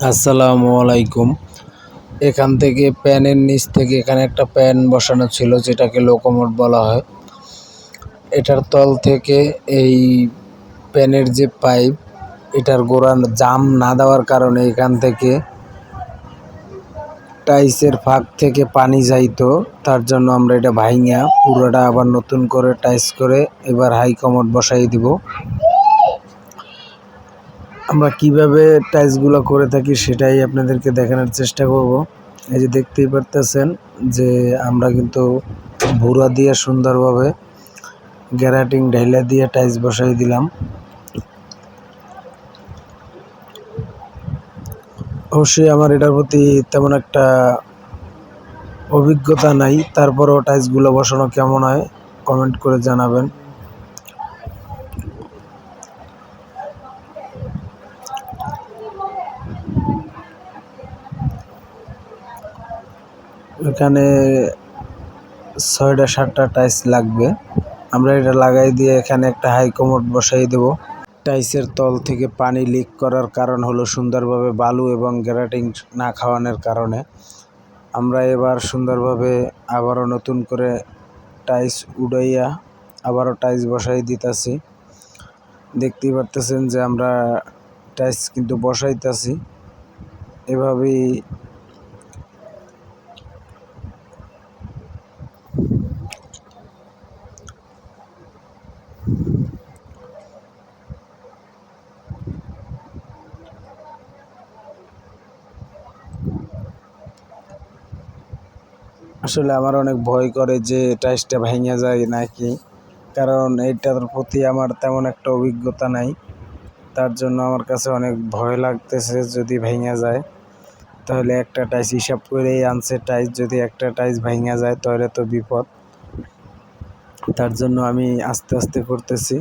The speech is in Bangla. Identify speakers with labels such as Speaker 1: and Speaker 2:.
Speaker 1: আসসালামু আলাইকুম। এখান থেকে প্যানের নিচ থেকে এখানে একটা প্যান বসানো ছিল, যেটাকে লোকোমোট বলা হয়। এটার তল থেকে এই প্যানের যে পাইপ, এটার গোড়া জাম না দেওয়ার কারণে এখান থেকে টাইলসের ফাঁক থেকে পানি যাইতো। তার জন্য আমরা এটা ভাইঙা পুরোটা আবার নতুন করে টাইলস করে এবার হাই কমোড বসাই দিব। আমরা কিভাবে টাইলসগুলো করে থাকি সেটাই আপনাদেরকে দেখানোর চেষ্টা করব। এই যে দেখতেই পারতেছেন যে আমরা কিন্তু ভুরা দিয়ে সুন্দরভাবে গ্যারাটিং ঢাইলা দিয়ে টাইলস বসাই দিলাম। অবশ্যই আমার এটার প্রতি তেমন একটা অভিজ্ঞতা নাই, তারপরও টাইলসগুলো বসানো কেমন হয় কমেন্ট করে জানাবেন। এখানে 6টা 7টা টাইলস লাগবে। আমরা এটা লাগাই দিয়ে এখানে একটা হাই কমোড বসাই দেব। টাইলসের তল থেকে পানি লিক করার কারণ হলো সুন্দরভাবে বালু এবং গ্যারাটিং না খাওয়ানোর কারণে। আমরা এবার সুন্দরভাবে আবারও নতুন করে টাইলস উড়াইয়া আবারও টাইলস বসাই দিতেছি। দেখতেই পারতেছেন যে আমরা টাইলস কিন্তু বসাইতেছি এভাবেই। আসলে আমার অনেক ভয় করে যে টাইলসটা ভেঙে যায় নাকি, কারণ এইটার প্রতি আমার তেমন একটা অভিজ্ঞতা নাই। তার জন্য আমার কাছে অনেক ভয় লাগতেছে, যদি ভেঙে যায় তাহলে একটা টাইলস হিসাব করেই আনছে টাইলস, যদি একটা টাইলস ভেঙে যায় তাহলে তো বিপদ। তার জন্য আমি আস্তে আস্তে করতেছি।